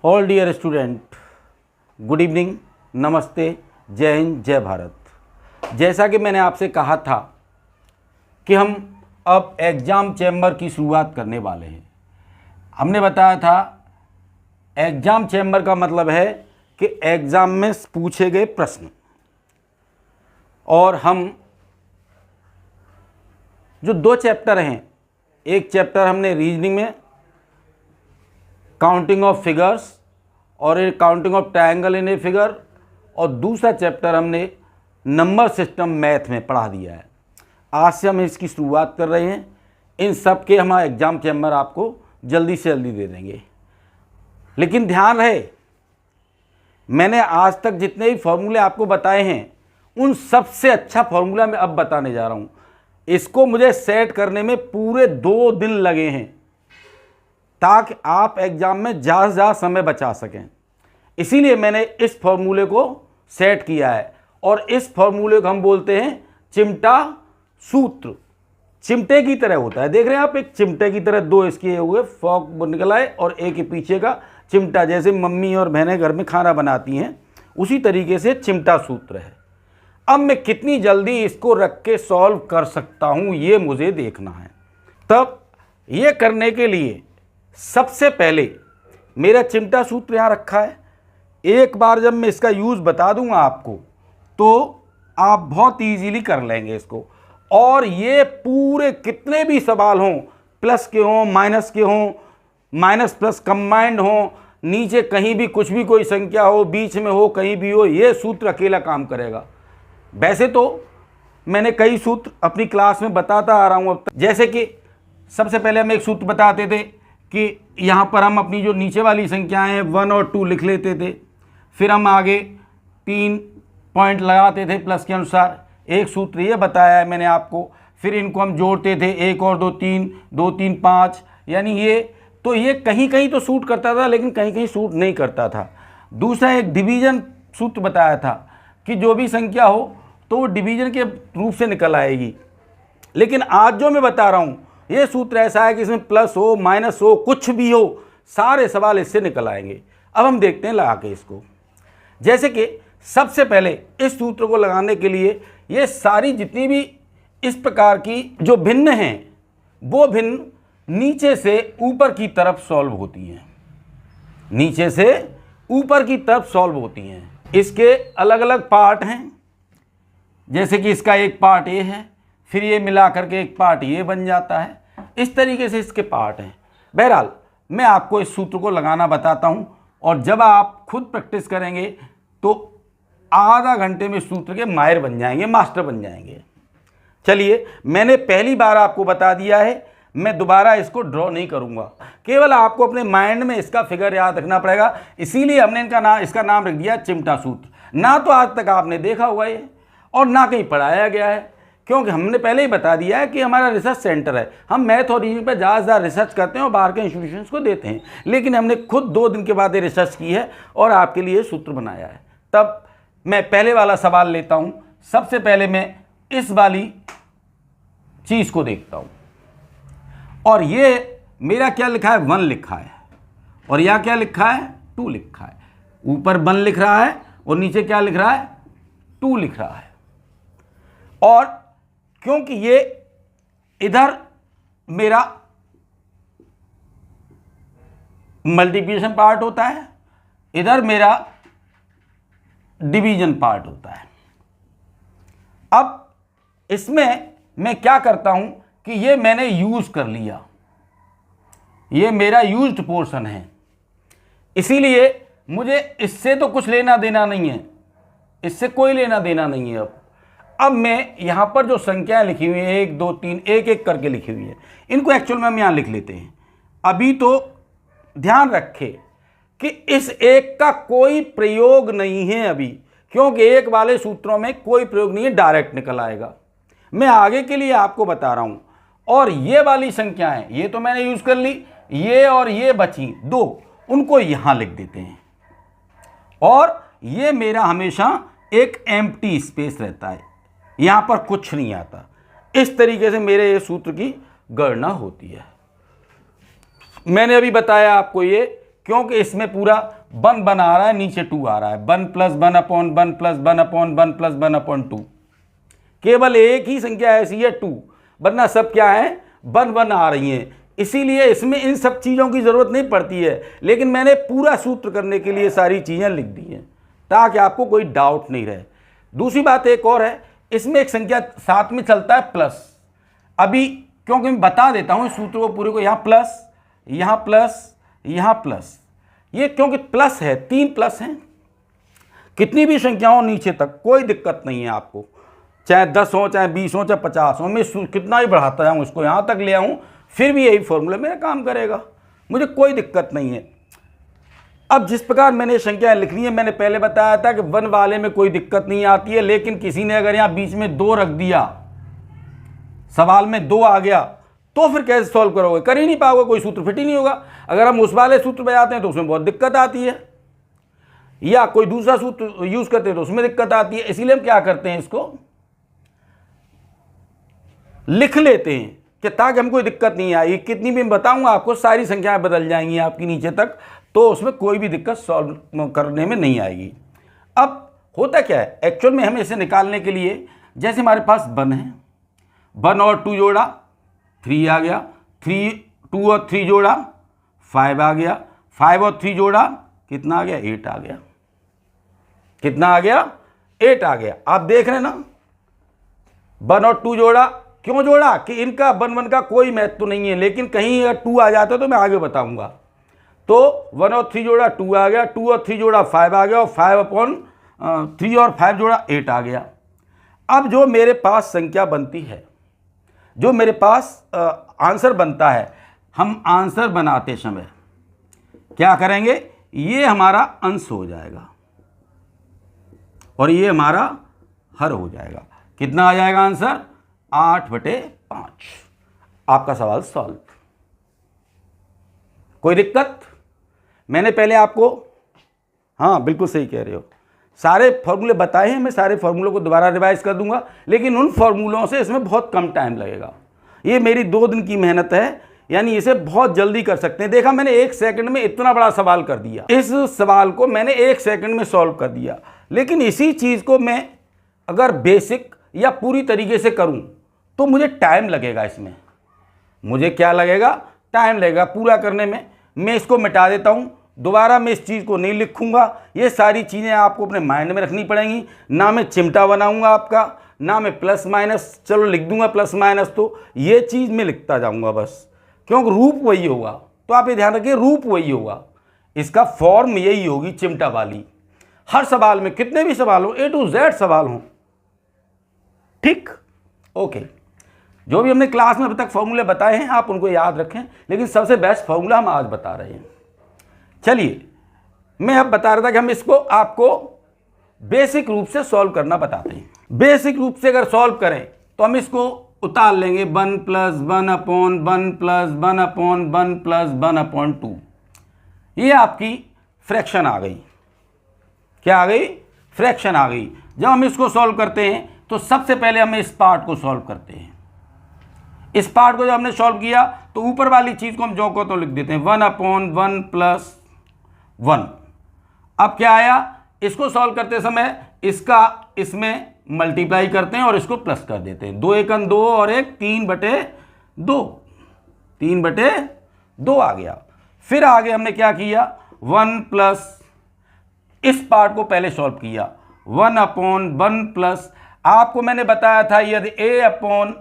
All dear student, good evening, नमस्ते, जय हिंद, जय भारत। जैसा कि मैंने आपसे कहा था कि हम अब एग्ज़ाम चैम्बर की शुरुआत करने वाले हैं। हमने बताया था एग्ज़ाम चैम्बर का मतलब है कि एग्ज़ाम में पूछे गए प्रश्न, और हम जो दो चैप्टर हैं, एक चैप्टर हमने रीजनिंग में काउंटिंग ऑफ फिगर्स और एक counting of triangle in a figure, और दूसरा चैप्टर हमने नंबर सिस्टम मैथ में पढ़ा दिया है। आज से हम इसकी शुरुआत कर रहे हैं। इन सब के हमारा एग्ज़ाम चैम्बर आपको जल्दी से जल्दी दे देंगे। लेकिन ध्यान रहे, मैंने आज तक जितने भी फॉर्मूले आपको बताए हैं उन सबसे अच्छा फॉर्मूला मैं अब बताने जा रहा हूँ। इसको मुझे सेट करने में पूरे 2 दिन लगे हैं ताकि आप एग्ज़ाम में ज़्यादा से ज़्यादा समय बचा सकें। इसीलिए मैंने इस फॉर्मूले को सेट किया है, और इस फॉर्मूले को हम बोलते हैं चिमटा सूत्र। चिमटे की तरह होता है, देख रहे हैं आप, एक चिमटे की तरह दो इसके हुए फॉक निकल आए और एक के पीछे का चिमटा, जैसे मम्मी और बहनें घर में खाना बनाती हैं उसी तरीके से चिमटा सूत्र है। अब मैं कितनी जल्दी इसको रख के सॉल्व कर सकता हूँ ये मुझे देखना है। तब ये करने के लिए सबसे पहले मेरा चिमटा सूत्र यहाँ रखा है। एक बार जब मैं इसका यूज़ बता दूंगा आपको तो आप बहुत इजीली कर लेंगे इसको। और ये पूरे कितने भी सवाल हों, प्लस के हों, माइनस के हों, माइनस प्लस कंबाइंड हों, नीचे कहीं भी कुछ भी कोई संख्या हो, बीच में हो, कहीं भी हो, ये सूत्र अकेला काम करेगा। वैसे तो मैंने कई सूत्र अपनी क्लास में बताता आ रहा हूँ अब तक। जैसे कि सबसे पहले हम एक सूत्र बताते थे कि यहाँ पर हम अपनी जो नीचे वाली संख्याएं हैं 1 और 2 लिख लेते थे, फिर हम आगे 3 पॉइंट लगाते थे प्लस के अनुसार। एक सूत्र ये बताया है मैंने आपको। फिर इनको हम जोड़ते थे, 1 और 2 3, 2 3 5, यानी ये तो ये कहीं कहीं तो सूट करता था लेकिन कहीं कहीं सूट नहीं करता था। दूसरा एक डिवीज़न सूत्र बताया था कि जो भी संख्या हो तो वो डिवीज़न के रूप से निकल आएगी। लेकिन आज जो मैं बता रहा हूँ ये सूत्र ऐसा है कि इसमें प्लस हो, माइनस हो, कुछ भी हो, सारे सवाल इससे निकल आएंगे। अब हम देखते हैं लगा के इसको। जैसे कि सबसे पहले इस सूत्र को लगाने के लिए ये सारी जितनी भी इस प्रकार की जो भिन्न हैं वो भिन्न नीचे से ऊपर की तरफ सॉल्व होती हैं, नीचे से ऊपर की तरफ सॉल्व होती हैं। इसके अलग अलग पार्ट हैं, जैसे कि इसका एक पार्ट ये है, फिर ये मिला करके एक पार्ट ये बन जाता है। इस तरीके से इसके पार्ट हैं। बहरहाल मैं आपको इस सूत्र को लगाना बताता हूँ, और जब आप खुद प्रैक्टिस करेंगे तो आधा घंटे में सूत्र के माहिर बन जाएंगे, मास्टर बन जाएंगे। चलिए, मैंने पहली बार आपको बता दिया है, मैं दोबारा इसको ड्रॉ नहीं करूँगा, केवल आपको अपने माइंड में इसका फिगर याद रखना पड़ेगा। इसीलिए हमने इसका नाम रख दिया चिमटा सूत्र। ना तो आज तक आपने देखा हुआ ये और ना कहीं पढ़ाया गया है, क्योंकि हमने पहले ही बता दिया है कि हमारा रिसर्च सेंटर है। हम मैथ और रीजनिंग पर ज़्यादा से ज़्यादा रिसर्च करते हैं और बाहर के इंस्टीट्यूशंस को देते हैं, लेकिन हमने खुद 2 दिन के बाद ये रिसर्च की है और आपके लिए सूत्र बनाया है। तब मैं पहले वाला सवाल लेता हूँ। सबसे पहले मैं इस वाली चीज़ को देखता हूँ, और ये मेरा क्या लिखा है, 1 लिखा है, और यहाँ क्या लिखा है, 2 लिखा है। ऊपर 1 लिख रहा है और नीचे क्या लिख रहा है, 2 लिख रहा है। और क्योंकि ये इधर मेरा मल्टीप्लिकेशन पार्ट होता है, इधर मेरा डिवीजन पार्ट होता है। अब इसमें मैं क्या करता हूं कि ये मैंने यूज कर लिया, ये मेरा यूज्ड पोर्शन है, इसीलिए मुझे इससे तो कुछ लेना देना नहीं है, इससे कोई लेना देना नहीं है। अब मैं यहाँ पर जो संख्याएं लिखी हुई हैं 1 2 3 एक एक करके लिखी हुई है, इनको एक्चुअल में हम यहाँ लिख लेते हैं। अभी तो ध्यान रखें कि इस एक का कोई प्रयोग नहीं है अभी, क्योंकि एक वाले सूत्रों में कोई प्रयोग नहीं है, डायरेक्ट निकल आएगा। मैं आगे के लिए आपको बता रहा हूँ। और ये वाली संख्याएं ये तो मैंने यूज कर ली, ये और ये बची 2, उनको यहाँ लिख देते हैं, और ये मेरा हमेशा एक एम्प्टी स्पेस रहता है, यहाँ पर कुछ नहीं आता। इस तरीके से मेरे ये सूत्र की गणना होती है। मैंने अभी बताया आपको ये क्योंकि इसमें पूरा 1 1 आ रहा है, नीचे 2 आ रहा है, 1 plus 1 upon 1 plus 1 upon 1 plus 1 upon 2। केवल एक ही संख्या ऐसी है 2, वरना सब क्या है 1 1 आ रही हैं। इसीलिए इसमें इन सब चीज़ों की ज़रूरत नहीं पड़ती है, लेकिन मैंने पूरा सूत्र करने के लिए सारी चीज़ें लिख दी हैं ताकि आपको कोई डाउट नहीं रहे। दूसरी बात एक और है, इसमें एक संख्या साथ में चलता है प्लस। अभी क्योंकि मैं बता देता हूँ सूत्र को पूरे को, यहाँ प्लस, यहाँ प्लस, यहाँ प्लस, ये क्योंकि प्लस है, 3 प्लस हैं। कितनी भी संख्याओं नीचे तक कोई दिक्कत नहीं है आपको, चाहे 10 हो, चाहे 20 हो, चाहे 50 हो, मैं कितना ही बढ़ाता जाऊँ इसको यहाँ तक ले आऊँ, फिर भी यही फॉर्मूला मेरा काम करेगा, मुझे कोई दिक्कत नहीं है। अब जिस प्रकार मैंने संख्याएं लिखनी है, मैंने पहले बताया था कि 1 वाले में कोई दिक्कत नहीं आती है, लेकिन किसी ने अगर यहाँ बीच में 2 रख दिया, सवाल में 2 आ गया, तो फिर कैसे सॉल्व करोगे? कर ही नहीं पाओगे, कोई सूत्र फिट ही नहीं होगा। अगर हम उस वाले सूत्र पे जाते हैं तो उसमें बहुत दिक्कत आती है, या कोई दूसरा सूत्र यूज करते हैं तो उसमें दिक्कत आती है। इसीलिए हम क्या करते हैं, इसको लिख लेते हैं कि ताकि हमको दिक्कत नहीं आएगी। कितनी भी मैं बताऊंगा आपको, सारी संख्याएं बदल जाएंगी आपकी नीचे तक, तो उसमें कोई भी दिक्कत सॉल्व करने में नहीं आएगी। अब होता क्या है एक्चुअल में, हमें इसे निकालने के लिए, जैसे हमारे पास 1 है, 1 और 2 जोड़ा 3 आ गया, 2 और 3 जोड़ा 5 आ गया, 5 और 3 जोड़ा कितना आ गया, 8 आ गया। कितना आ गया, 8 आ गया। आप देख रहे हैं ना, 1 और 2 जोड़ा, क्यों जोड़ा कि इनका 1 1 का कोई महत्व तो नहीं है, लेकिन कहीं अगर 2 आ जाता तो मैं आगे बताऊंगा। तो 1 और 3 जोड़ा 2 आ गया, 2 और 3 जोड़ा 5 आ गया, और 5 अपॉन 3 और 5 जोड़ा 8 आ गया। अब जो मेरे पास संख्या बनती है, जो मेरे पास आंसर बनता है, हम आंसर बनाते समय क्या करेंगे, ये हमारा अंश हो जाएगा और ये हमारा हर हो जाएगा। कितना आ जाएगा आंसर, 8/5। आपका सवाल सॉल्व। कोई दिक्कत? मैंने पहले आपको, हाँ बिल्कुल सही कह रहे हो, सारे फॉर्मूले बताए हैं, मैं सारे फॉर्मूलों को दोबारा रिवाइज कर दूंगा, लेकिन उन फॉर्मूलों से इसमें बहुत कम टाइम लगेगा। ये मेरी 2 दिन की मेहनत है, यानी इसे बहुत जल्दी कर सकते हैं। देखा मैंने 1 सेकंड में इतना बड़ा सवाल कर दिया, इस सवाल को मैंने 1 सेकंड में सॉल्व कर दिया। लेकिन इसी चीज़ को मैं अगर बेसिक या पूरी तरीके से करूं तो मुझे टाइम लगेगा। इसमें मुझे क्या लगेगा, टाइम लगेगा पूरा करने में। मैं इसको मिटा देता हूं, दोबारा मैं इस चीज़ को नहीं लिखूंगा। ये सारी चीज़ें आपको अपने माइंड में रखनी पड़ेंगी। ना मैं चिमटा बनाऊंगा आपका, ना मैं प्लस माइनस चलो लिख दूंगा प्लस माइनस, तो ये चीज़ मैं लिखता जाऊंगा बस, क्योंकि रूप वही होगा। तो आप ये ध्यान रखिए, रूप वही होगा, इसका फॉर्म यही होगी चिमटा वाली। हर सवाल में, कितने भी सवाल हो, A to Z सवाल हो, ठीक, ओके। जो भी हमने क्लास में अभी तक फॉर्मूले बताए हैं आप उनको याद रखें, लेकिन सबसे बेस्ट फॉर्मूला हम आज बता रहे हैं। चलिए, मैं अब बता रहा था कि हम इसको आपको बेसिक रूप से सॉल्व करना बताते हैं। बेसिक रूप से अगर सॉल्व करें तो हम इसको उतार लेंगे 1 + 1 अपॉन 1 + 1 अपॉन 1 + 1 अपॉन 2। ये आपकी फ्रैक्शन आ गई। क्या आ गई, फ्रैक्शन आ गई। जब हम इसको सॉल्व करते हैं तो सबसे पहले हम इस पार्ट को सॉल्व करते हैं। इस पार्ट को जब हमने सॉल्व किया तो ऊपर वाली चीज को हम जो को तो लिख देते हैं 1 अपॉन 1 + 1। अब क्या आया, इसको सॉल्व करते समय इसका इसमें मल्टीप्लाई करते हैं और इसको प्लस कर देते हैं। 2 × 2 और 1 3/2, 3/2 आ गया। फिर आगे हमने क्या किया, 1 प्लस, इस पार्ट को पहले सॉल्व किया, 1 अपॉन 1 प्लस, आपको मैंने बताया था यदि A upon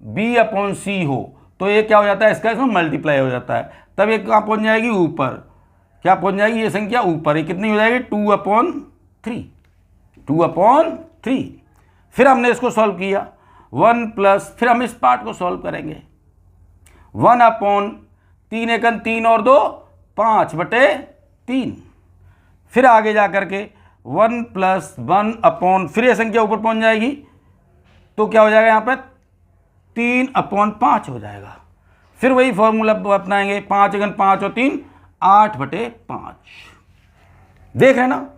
B upon C हो तो ये क्या हो जाता है, इसका इसमें मल्टीप्लाई हो जाता है, तब ये कहाँ पहुँच जाएगी, ऊपर। क्या पहुँच जाएगी ये संख्या ऊपर, ये कितनी हो जाएगी, 2/3, 2/3। फिर हमने इसको सॉल्व किया 1 प्लस, फिर हम इस पार्ट को सॉल्व करेंगे 1 अपॉन 3 × 3 और 2 5/3। फिर आगे जा करके 1 + 1 अपॉन, फिर ये संख्या ऊपर पहुंच जाएगी तो क्या हो जाएगा, यहाँ पर 3/5 हो जाएगा। फिर वही फॉर्मूला अपनाएंगे, 5 × 5 और 3 8/5। देख रहे हैं ना,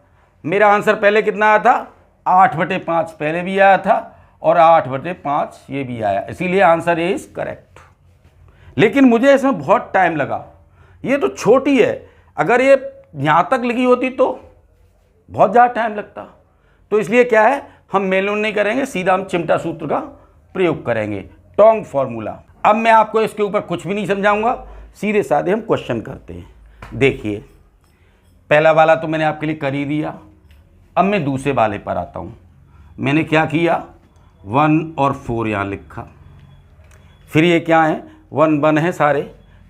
मेरा आंसर पहले कितना आया था, 8/5 पहले भी आया था और 8/5 ये भी आया, इसीलिए आंसर इज करेक्ट। लेकिन मुझे इसमें बहुत टाइम लगा, ये तो छोटी है। अगर ये यहाँ तक लिखी होती तो बहुत ज़्यादा टाइम लगता। तो इसलिए क्या है, हम मेनून नहीं करेंगे, सीधा हम चिमटा सूत्र का प्रयोग करेंगे, टोंग फॉर्मूला। अब मैं आपको इसके ऊपर कुछ भी नहीं समझाऊंगा, सीधे साधे हम क्वेश्चन करते हैं। देखिए पहला वाला तो मैंने आपके लिए कर ही दिया। अब मैं दूसरे वाले पर आता हूँ। मैंने क्या किया, 1 और 4 यहाँ लिखा। फिर ये क्या है, 1 1 है सारे,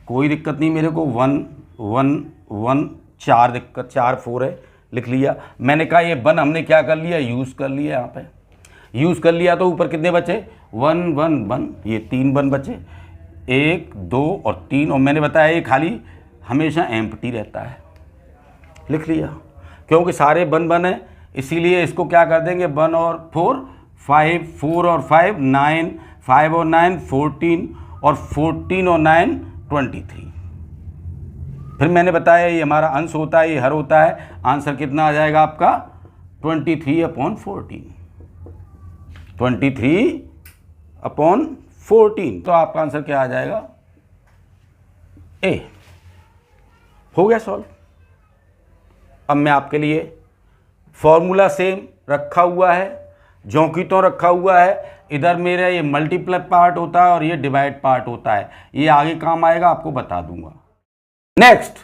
कोई दिक्कत नहीं मेरे को, 1 1 1 4 दिक्कत, 4 4 है, लिख लिया। मैंने कहा ये 1 हमने क्या कर लिया, यूज़ कर लिया, यहाँ पे यूज़ कर लिया। तो ऊपर कितने बचे, 1 1 1, ये 3 1 बचे, 1 2 और 3। और मैंने बताया ये खाली हमेशा एम्प्टी रहता है, लिख लिया। क्योंकि सारे 1 1 है, इसीलिए इसको क्या कर देंगे, 1 और 4 5, 4 और 5 9, 5 और 9 14, और 14 और 9 23। फिर मैंने बताया ये हमारा अंश होता है, ये हर होता है। आंसर कितना आ जाएगा आपका, 23/14, 23/14। तो आपका आंसर क्या आ जाएगा, ए। हो गया सॉल्व। अब मैं आपके लिए फॉर्मूला सेम रखा हुआ है, जोंकी तो रखा हुआ है। इधर मेरा ये मल्टीप्लाई पार्ट होता है और ये डिवाइड पार्ट होता है, ये आगे काम आएगा, आपको बता दूंगा। नेक्स्ट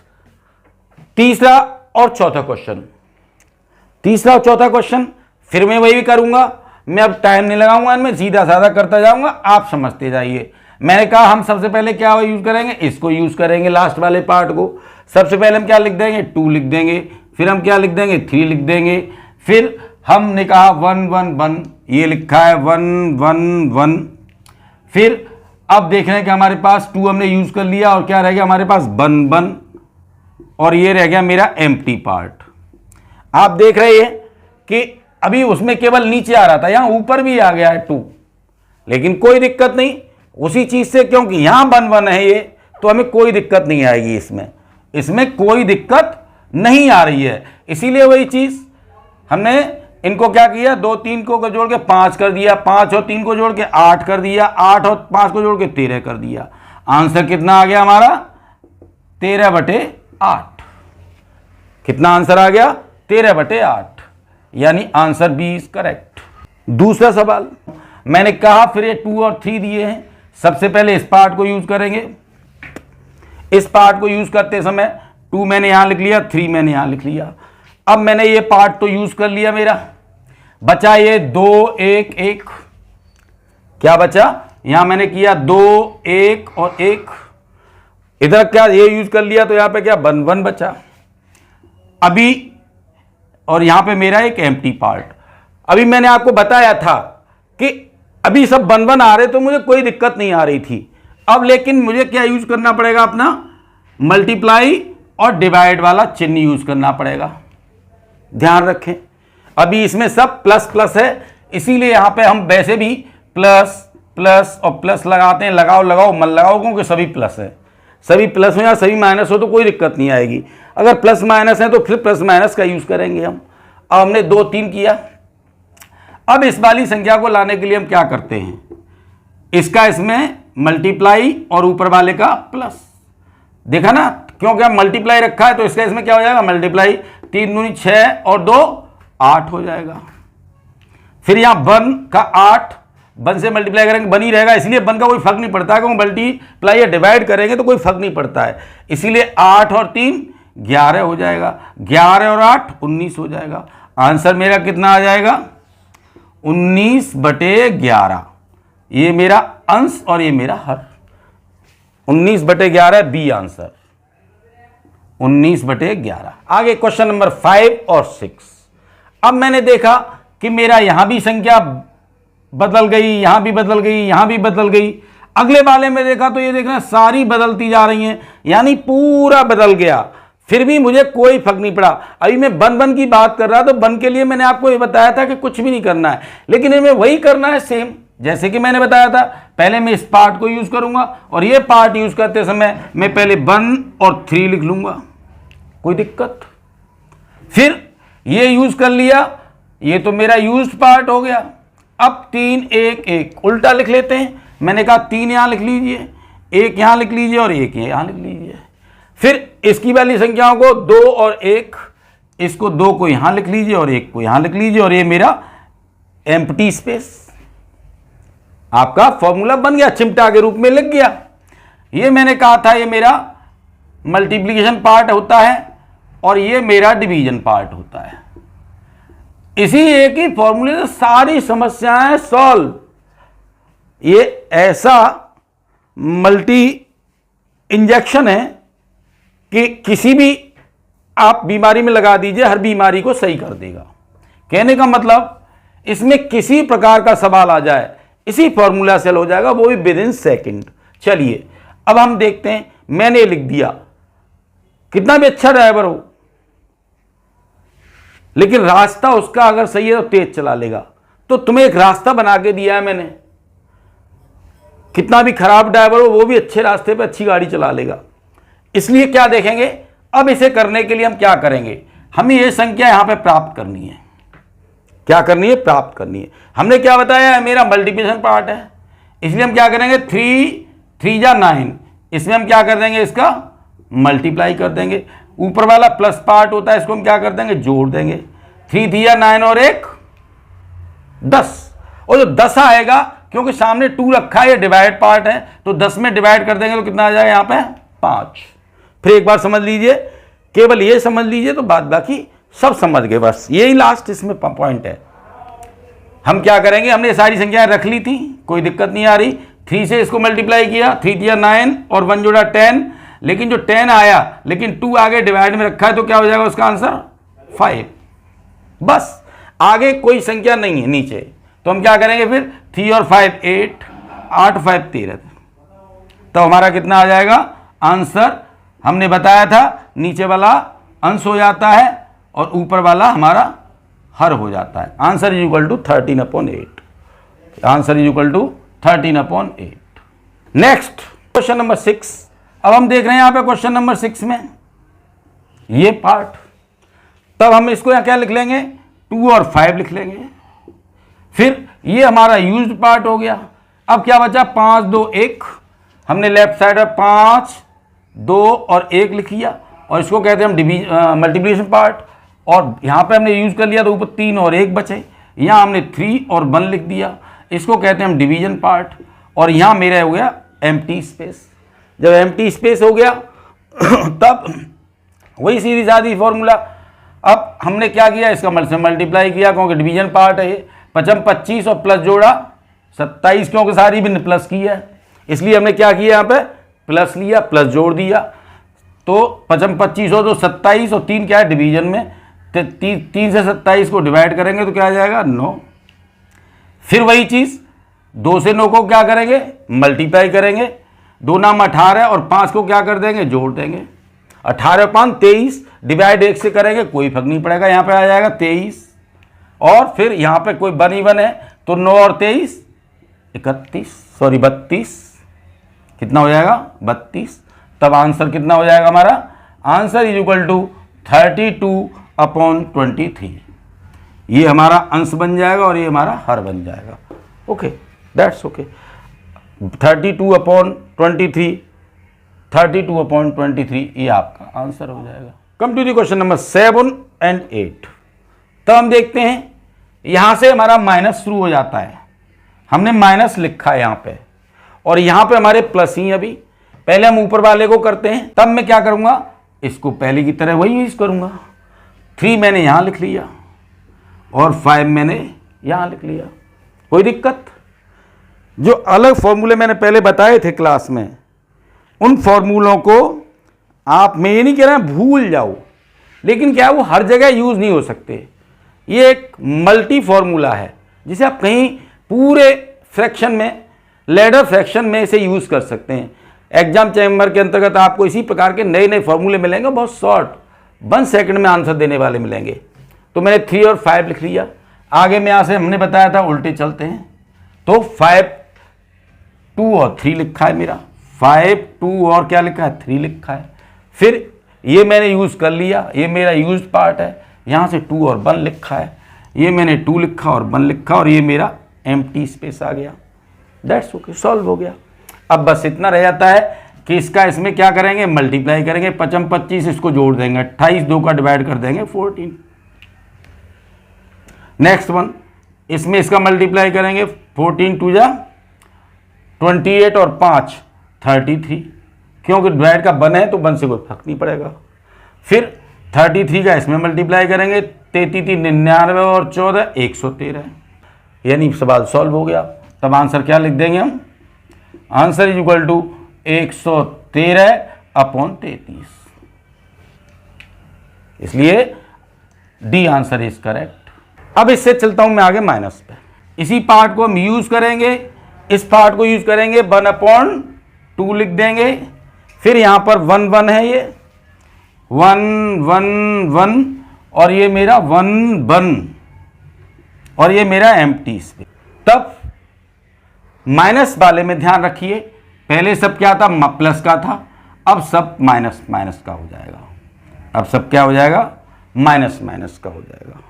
तीसरा और चौथा क्वेश्चन। तीसरा और चौथा क्वेश्चन फिर मैं वही करूंगा, मैं अब टाइम नहीं लगाऊंगा इनमें, सीधा साधा करता जाऊंगा, आप समझते जाइए। मैंने कहा हम सबसे पहले क्या यूज करेंगे, इसको यूज करेंगे, लास्ट वाले पार्ट को। सबसे पहले हम क्या लिख देंगे, 2 लिख देंगे, फिर हम क्या लिख देंगे, 3 लिख देंगे, फिर हमने कहा 1 1 1, ये लिखा है 1 1 1। फिर अब देख रहे हैं कि हमारे पास 2 हमने यूज कर लिया, और क्या रह गया हमारे पास 1 1, और ये रह गया मेरा एम्प्टी पार्ट। आप देख रहे हैं कि अभी उसमें केवल नीचे आ रहा था, यहां ऊपर भी आ गया है 2, लेकिन कोई दिक्कत नहीं उसी चीज से, क्योंकि यहां 1 1 है ये, तो हमें कोई दिक्कत नहीं आएगी, इसमें कोई दिक्कत नहीं आ रही है। इसीलिए वही चीज हमने इनको क्या किया, 2 3 को जोड़ के 5 कर दिया, 5 और 3 को जोड़ के 8 कर दिया, 8 और 5 को जोड़ के 13 कर दिया। आंसर कितना आ गया हमारा, 13/8। कितना आंसर आ गया, 13/8, यानी आंसर बी इज करेक्ट। दूसरा सवाल मैंने कहा फिर ये 2 और 3 दिए हैं, सबसे पहले इस पार्ट को यूज करेंगे। इस पार्ट को यूज करते समय 2 मैंने यहां लिख लिया, 3 मैंने यहां लिख लिया। अब मैंने ये पार्ट तो यूज कर लिया, मेरा बचा ये 2 1 1। क्या बचा, यहां मैंने किया 2 1 और 1, इधर क्या ये यूज कर लिया, तो यहां पे क्या 1 1 बचा अभी, और यहां पे मेरा एक एम्प्टी पार्ट। अभी मैंने आपको बताया था कि अभी सब 1 1 आ रहे, तो मुझे कोई दिक्कत नहीं आ रही थी। अब लेकिन मुझे क्या यूज करना पड़ेगा, अपना मल्टीप्लाई और डिवाइड वाला चिन्ह यूज करना पड़ेगा। ध्यान रखें, अभी इसमें सब प्लस प्लस है, इसीलिए यहां पे हम वैसे भी प्लस प्लस और प्लस लगाते हैं। लगाओ लगाओ मत लगाओ, क्योंकि सभी प्लस है, सभी प्लस हो या सभी माइनस हो तो कोई दिक्कत नहीं आएगी। अगर प्लस माइनस है तो फिर प्लस माइनस का यूज करेंगे हम। अब हमने 2 3 किया। अब इस वाली संख्या को लाने के लिए हम क्या करते हैं, इसका इसमें मल्टीप्लाई और ऊपर वाले का प्लस। देखा ना, क्योंकि हम मल्टीप्लाई रखा है तो इसका इसमें क्या हो जाएगा, मल्टीप्लाई, 3 दूनी 6 और 2 8 हो जाएगा। फिर यहां 1 का 8, 1 से मल्टीप्लाई करेंगे 1 ही रहेगा, इसलिए 1 का कोई फर्क नहीं पड़ता है, क्योंकि मल्टीप्लाई या डिवाइड करेंगे तो कोई फर्क नहीं पड़ता है। इसीलिए 8 और 3 11 हो जाएगा, 11 और 8 19 हो जाएगा। आंसर मेरा कितना आ जाएगा, 19/11। ये मेरा अंश और ये मेरा हर, 19/11 बी आंसर, 19/11। आगे क्वेश्चन नंबर 5 और 6। अब मैंने देखा कि मेरा यहां भी संख्या बदल गई, यहां भी बदल गई, यहां भी बदल गई। अगले वाले में देखा तो ये देखना सारी बदलती जा रही हैं, यानी पूरा बदल गया, फिर भी मुझे कोई फर्क नहीं पड़ा। अभी मैं 1 1 की बात कर रहा, तो 1 के लिए मैंने आपको ये बताया था कि कुछ भी नहीं करना है, लेकिन इनमें वही करना है सेम, जैसे कि मैंने बताया था। पहले मैं इस पार्ट को यूज करूंगा, और ये पार्ट यूज करते समय मैं पहले 1 और 3 लिख लूंगा, कोई दिक्कत। फिर ये यूज कर लिया, ये तो मेरा यूज्ड पार्ट हो गया। अब 3 1 1 उल्टा लिख लेते हैं। मैंने कहा 3 यहां लिख लीजिए, 1 यहां लिख लीजिए और 1 यहां लिख लीजिए। फिर इसकी वाली संख्याओं को 2 और 1, इसको 2 को यहां लिख लीजिए और 1 को यहां लिख लीजिए और ये मेरा एम्प्टी स्पेस, आपका फॉर्मूला बन गया, चिमटा के रूप में लिख गया। ये मैंने कहा था ये मेरा मल्टीप्लिकेशन पार्ट होता है और ये मेरा डिवीजन पार्ट होता है। इसी एक ही फॉर्मूले से सारी समस्याएं सॉल्व। ये ऐसा मल्टी इंजेक्शन है कि किसी भी आप बीमारी में लगा दीजिए, हर बीमारी को सही कर देगा। कहने का मतलब इसमें किसी प्रकार का सवाल आ जाए इसी फॉर्मूला से हो जाएगा, वो भी विद इन सेकेंड। चलिए अब हम देखते हैं, मैंने लिख दिया, कितना भी अच्छा ड्राइवर हो लेकिन रास्ता उसका अगर सही है तो तेज चला लेगा। तो तुम्हें एक रास्ता बना के दिया है मैंने, कितना भी खराब ड्राइवर हो वो भी अच्छे रास्ते पे अच्छी गाड़ी चला लेगा। इसलिए क्या देखेंगे, अब इसे करने के लिए हम क्या करेंगे, हमें ये संख्या यहां पे प्राप्त करनी है। क्या करनी है, प्राप्त करनी है। हमने क्या बताया, मेरा मल्टीप्लिकेशन पार्ट है, इसलिए हम क्या करेंगे, 3 जा 9, इसमें हम क्या कर देंगे, इसका मल्टीप्लाई कर देंगे। ऊपर वाला प्लस पार्ट होता है, इसको हम क्या कर देंगे, जोड़ देंगे। 3 जा 9 और 1 10, और जो 10 आएगा क्योंकि सामने 2 रखा है, ये डिवाइड पार्ट है, तो 10 में डिवाइड कर देंगे तो कितना आ जाएगा यहाँ पे 5। फिर एक बार समझ लीजिए, केवल ये समझ लीजिए तो बात बाकी सब समझ गए, बस यही लास्ट इसमें पॉइंट है। हम क्या करेंगे, हमने सारी संख्याएं रख ली थी, कोई दिक्कत नहीं आ रही। 3 से इसको मल्टीप्लाई किया, 3 दिया 9 और 1 जोड़ा 10, लेकिन जो 10 आया लेकिन 2 आगे डिवाइड में रखा है तो क्या हो जाएगा उसका आंसर 5। बस आगे कोई संख्या नहीं है नीचे, तो हम क्या करेंगे फिर 3 और 5 8, 8 5 13, तो हमारा कितना आ जाएगा आंसर। हमने बताया था नीचे वाला अंश हो जाता है और ऊपर वाला हमारा हर हो जाता है। Answer is equal to 13/8। Answer is equal to 13/8। Next question number 6। अब हम देख रहे हैं यहां पे क्वेश्चन नंबर 6 में ये पार्ट, तब हम इसको यहां क्या लिख लेंगे, 2 और 5 लिख लेंगे। फिर ये हमारा यूज्ड पार्ट हो गया। अब क्या बचा, 5 2 1, हमने लेफ्ट साइड में 5 2 और 1 लिख लिया और इसको कहते हैं हम मल्टीप्लिकेशन पार्ट, और यहां पे हमने यूज कर लिया तो ऊपर 3 और 1 बचे, यहां हमने 3 और 1 लिख दिया, इसको कहते हैं हम डिवीजन पार्ट। और यहां मेरा हो गया एम्प्टी स्पेस। जब एम्प्टी स्पेस हो गया तब वही सीधी सादी फॉर्मूला। अब हमने क्या किया, इसका मल्टीप्लाई किया क्योंकि डिवीजन पार्ट है ये। 25 और प्लस जोड़ा 27, क्योंकि सारी भी प्लस की है, इसलिए हमने क्या किया, यहाँ पे प्लस लिया, प्लस जोड़ दिया। तो 25 हो तो 27 और 3 क्या है डिवीजन में, 3 से 27 को डिवाइड करेंगे तो क्या आ जाएगा 9। फिर वही चीज 2 से 9 को क्या करेंगे, मल्टीप्लाई करेंगे। 2 नाम 18 और 5 को क्या कर देंगे, जोड़ देंगे। 18 5 23, डिवाइड 1 से करेंगे कोई फर्क नहीं पड़ेगा, यहाँ पे आ जाएगा 23। और फिर यहाँ पे कोई 1 ही 1 है तो 9 और 23 32, कितना हो जाएगा 32। तब आंसर कितना हो जाएगा हमारा, आंसर इज इक्वल टू 32/23। ये हमारा अंश बन जाएगा और ये हमारा हर बन जाएगा। Okay, that's okay. 32/23, 32/23 ये आपका आंसर हो जाएगा। Come to the question number 7 and 8। तब हम देखते हैं यहां से हमारा माइनस शुरू हो जाता है, हमने माइनस लिखा है यहां पे और यहां पे हमारे प्लस ही। अभी पहले हम ऊपर वाले को करते हैं, तब मैं क्या करूंगा, इसको पहले की तरह वही यूज करूंगा। 3 मैंने यहां लिख लिया और 5 मैंने यहां लिख लिया, कोई दिक्कत। जो अलग फॉर्मूले मैंने पहले बताए थे क्लास में, उन फॉर्मूलों को आप, मैं ये नहीं कह रहा भूल जाओ, लेकिन क्या वो हर जगह यूज नहीं हो सकते। ये एक मल्टी फॉर्मूला है जिसे आप कहीं पूरे फ्रैक्शन में, लैडर फ्रैक्शन में इसे यूज कर सकते हैं। एग्जाम चैम्बर के अंतर्गत आपको इसी प्रकार के नए नए फॉर्मूले मिलेंगे, बहुत शॉर्ट 1 सेकंड में आंसर देने वाले मिलेंगे। तो मैंने 3 और 5 लिख लिया। आगे में यहां से हमने बताया था उल्टे चलते हैं, तो 5 2 और 3 लिखा है मेरा, 5 2 और क्या लिखा है 3 लिखा है। फिर ये मैंने यूज कर लिया, ये मेरा यूज पार्ट है, यहां से 2 और 1 लिखा है, ये मैंने 2 लिखा और 1 लिखा और ये मेरा एम्प्टी स्पेस आ गया। दैट्स ओके, सॉल्व हो गया। अब बस इतना रह जाता है कि इसका इसमें क्या करेंगे, मल्टीप्लाई करेंगे, 5 25, इसको जोड़ देंगे, 28, 2 का डिवाइड कर देंगे 14। नेक्स्ट वन, इसमें इसका मल्टीप्लाई करेंगे, 14 2 जा 28 और 5 33, क्योंकि डिवाइड का 1 है तो 1 से कोई फर्क नहीं पड़ेगा। फिर 33 का इसमें मल्टीप्लाई करेंगे, 33 99 और 14 113, यानी सवाल सॉल्व हो गया। तब आंसर क्या लिख देंगे हम, आंसर इज इक्वल टू 113/33, इसलिए डी आंसर इज करेक्ट। अब इससे चलता हूं मैं आगे माइनस पे। इसी पार्ट को हम यूज करेंगे, इस पार्ट को यूज करेंगे, 1/2 लिख देंगे। फिर यहां पर 1 1 है, ये 1 1 1 और ये मेरा 1 1 और ये मेरा एम्प्टी स्पेस। तब माइनस वाले में ध्यान रखिए, पहले सब क्या था, प्लस का था, अब सब माइनस माइनस का हो जाएगा। अब सब क्या हो जाएगा, माइनस माइनस का हो जाएगा।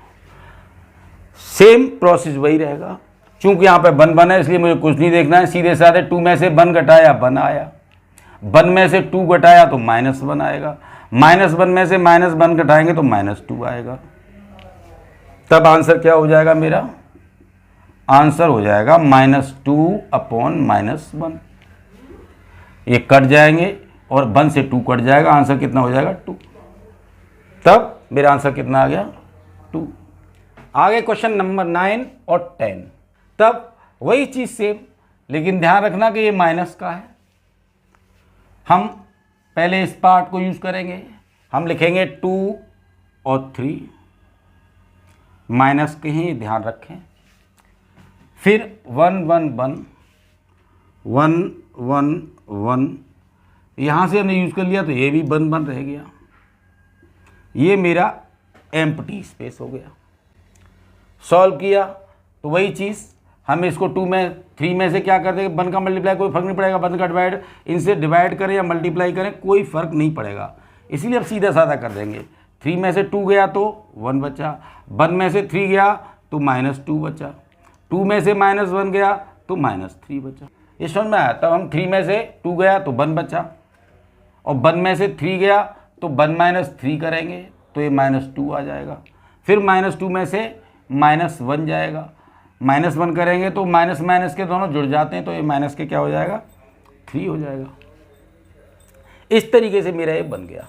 सेम प्रोसेस वही रहेगा। चूंकि यहां पे 1 1 है इसलिए मुझे कुछ नहीं देखना है, सीधे साधे 2 में से 1 घटाया 1 आया, 1 में से 2 घटाया तो -1 आएगा, -1 में से -1 घटाएंगे तो -2 आएगा। तब आंसर क्या हो जाएगा, मेरा आंसर हो जाएगा -2/-1। ये कट जाएंगे और 1 से 2 कट जाएगा, आंसर कितना हो जाएगा 2। तब मेरा आंसर कितना आ गया 2। आगे क्वेश्चन नंबर 9 और 10। तब वही चीज सेम, लेकिन ध्यान रखना कि ये माइनस का है। हम पहले इस पार्ट को यूज करेंगे, हम लिखेंगे 2 और 3, माइनस के ही ध्यान रखें। फिर 1 1 1 1 1 1, यहां से हमने यूज कर लिया तो ये भी 1 1 रह गया, ये मेरा एम्प्टी स्पेस हो गया। सॉल्व किया तो वही चीज़, हम इसको 2 में 3 में से क्या कर देंगे, 1 का मल्टीप्लाई कोई फर्क नहीं पड़ेगा, 1 का डिवाइड, इनसे डिवाइड करें या मल्टीप्लाई करें कोई फर्क नहीं पड़ेगा, इसीलिए अब सीधा साधा कर देंगे। 3 में से 2 गया तो 1 बचा, 1 में से 3 गया तो -2 बचा, 2 में से -1 गया तो -3 बचा। ये समझ में आया। तब हम 3 में से 2 गया तो 1 बचा, और 1 में से 3 गया तो 1 - 3 करेंगे तो ये -2 आ जाएगा। फिर -2 में से -1 जाएगा, -1 करेंगे तो माइनस माइनस के दोनों जुड़ जाते हैं तो ये माइनस के क्या हो जाएगा 3 हो जाएगा। इस तरीके से मेरा ये बन गया,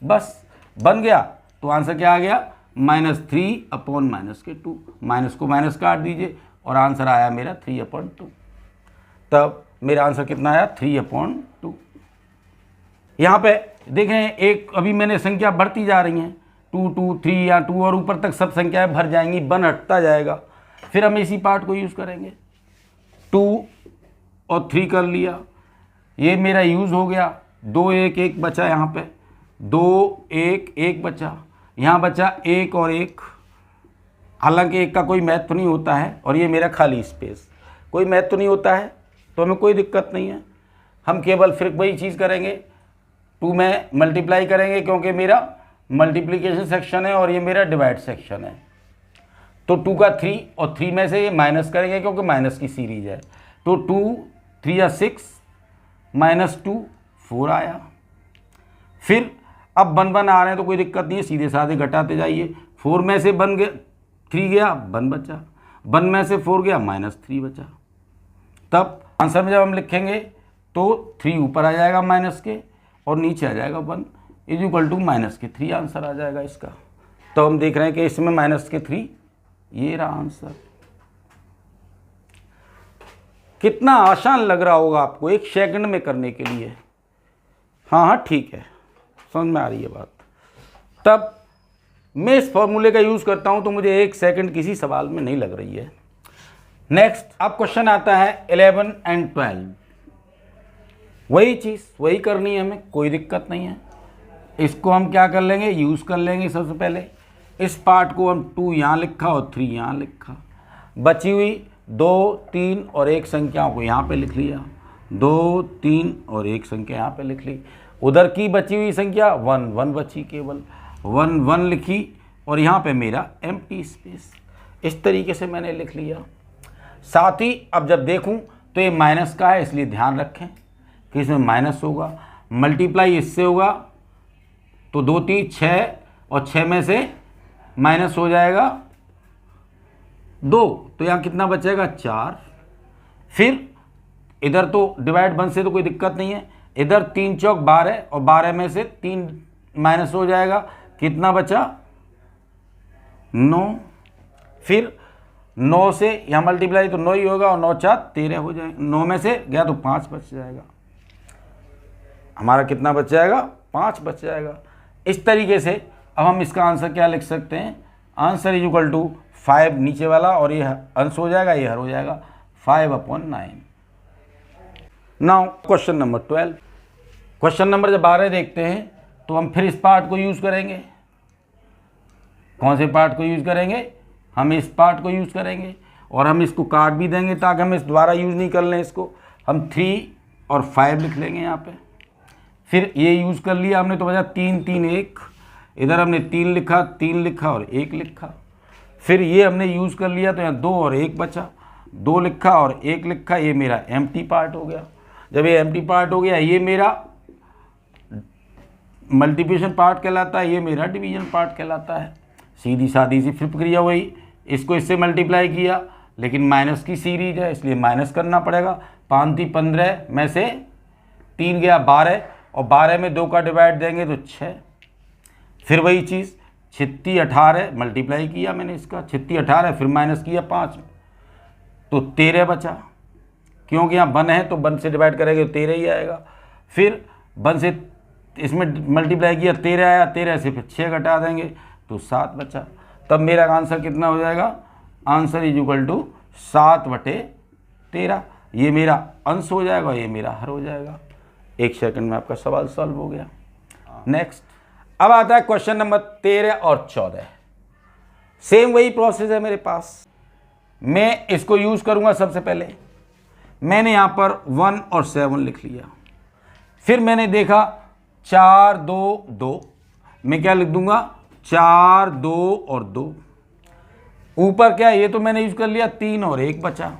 बस बन गया तो आंसर क्या आ गया, -3/-2। माइनस को माइनस काट दीजिए और आंसर आया मेरा 3/2। तब मेरा आंसर कितना आया 3/2। यहाँ पे देख रहे हैं एक अभी मैंने संख्या बढ़ती जा रही हैं, 2 2 3 या 2 और ऊपर तक सब संख्याएं भर जाएंगी, 1 हटता जाएगा। फिर हम इसी पार्ट को यूज़ करेंगे, 2 और 3 कर लिया, ये मेरा यूज़ हो गया। 2 1 1 बचा, यहाँ पे 2 1 1 बचा, यहाँ बचा 1 और 1। हालांकि 1 का कोई महत्व नहीं होता है और ये मेरा खाली स्पेस, कोई महत्व नहीं होता है तो हमें कोई दिक्कत नहीं है। हम केवल फिर वही चीज़ करेंगे, 2 में मल्टीप्लाई करेंगे क्योंकि मेरा मल्टीप्लिकेशन सेक्शन है और ये मेरा डिवाइड सेक्शन है। तो 2 का 3 और 3 में से ये माइनस करेंगे क्योंकि माइनस की सीरीज है। तो 2 3 या 6 -2 4 आया। फिर अब 1 1 आ रहे हैं तो कोई दिक्कत नहीं है, सीधे साधे घटाते जाइए। 4 में से 3 गया 1 बचा, 1 में से 4 गया -3 बचा। तब आंसर में जब हम लिखेंगे तो 3 ऊपर आ जाएगा माइनस के और नीचे आ जाएगा 1 = -3 आंसर आ जाएगा इसका। तो हम देख रहे हैं कि इसमें -3, ये रहा आंसर। कितना आसान लग रहा होगा आपको 1 सेकंड में करने के लिए। हाँ हाँ ठीक है, समझ में आ रही है बात। तब मैं इस फॉर्मूले का यूज़ करता हूं तो मुझे 1 सेकंड किसी सवाल में नहीं लग रही है। नेक्स्ट अब क्वेश्चन आता है 11 और 12। वही चीज़ वही करनी है हमें, कोई दिक्कत नहीं है। इसको हम क्या कर लेंगे, यूज़ कर लेंगे। सबसे पहले इस पार्ट को हम 2 यहाँ लिखा और 3 यहाँ लिखा, बची हुई 2 3 और 1 संख्याओं को यहाँ पे लिख लिया, 2 3 और 1 संख्या यहाँ पे लिख ली। उधर की बची हुई संख्या 1 1 बची, केवल 1 1 लिखी और यहाँ पे मेरा एम्प्टी स्पेस। इस तरीके से मैंने लिख लिया। साथ ही अब जब देखूं तो ये माइनस का है, इसलिए ध्यान रखें कि इसमें माइनस होगा, मल्टीप्लाई इससे होगा तो 2 3 6 और 6 में से माइनस हो जाएगा 2, तो यहाँ कितना बचेगा 4। फिर इधर तो डिवाइड 1 से तो कोई दिक्कत नहीं है, इधर 3 चौक 12 और 12 में से 3 माइनस हो जाएगा, कितना बचा 9। फिर 9 से यहाँ मल्टीप्लाई तो 9 ही होगा और 9 4 13 हो जाएगा, 9 में से गया तो 5 बच जाएगा, हमारा कितना बच जाएगा 5 बच जाएगा। इस तरीके से अब हम इसका आंसर क्या लिख सकते हैं, आंसर इज इक्वल टू 5 नीचे वाला और ये अंश हो जाएगा, ये हर हो जाएगा 5/9। Now question number 12। Question number जब 12 देखते हैं तो हम फिर इस पार्ट को यूज़ करेंगे। कौन से पार्ट को यूज़ करेंगे, हम इस पार्ट को यूज़ करेंगे और हम इसको काट भी देंगे ताकि हम इस दोबारा यूज़ नहीं कर लें इसको। हम 3 और 5 लिख लेंगे यहाँ पे। फिर ये यूज़ कर लिया हमने तो बचा 3 3 1, इधर हमने 3 लिखा 3 लिखा और 1 लिखा। फिर ये हमने यूज़ कर लिया तो यहाँ 2 और 1 बचा, 2 लिखा और 1 लिखा, ये मेरा एम्प्टी पार्ट हो गया। जब ये एम्प्टी पार्ट हो गया, ये मेरा मल्टीप्लिकेशन पार्ट कहलाता है, ये मेरा डिवीजन पार्ट कहलाता है। सीधी सादी सी फिर प्रक्रिया हुई, इसको इससे मल्टीप्लाई किया लेकिन माइनस की सीरीज है इसलिए माइनस करना पड़ेगा। 5 3 15 में से 3 गया 12 और 12 में 2 का डिवाइड देंगे तो 6। फिर वही चीज़ 36 18 मल्टीप्लाई किया मैंने इसका 36 18, फिर माइनस किया 5 तो 13 बचा, क्योंकि यहाँ 1 है तो 1 से डिवाइड करेंगे तो 13 ही आएगा। फिर 1 से इसमें मल्टीप्लाई किया 13 आया, 13 से फिर 6 घटा देंगे तो 7 बचा। तब मेरा आंसर कितना हो जाएगा, आंसर इज इक्वल टू 7/13। ये मेरा अंश हो जाएगा, ये मेरा हर हो जाएगा। 1 सेकंड में आपका सवाल सॉल्व हो गया। नेक्स्ट अब आता है क्वेश्चन नंबर 13 और 14। सेम वही प्रोसेस है मेरे पास। मैं इसको यूज़ करूँगा। सबसे पहले मैंने यहाँ पर 1 और 7 लिख लिया। फिर मैंने देखा 4 2 2, मैं क्या लिख दूंगा 4 2 और 2। ऊपर क्या, ये तो मैंने यूज़ कर लिया 3 और 1 बचा,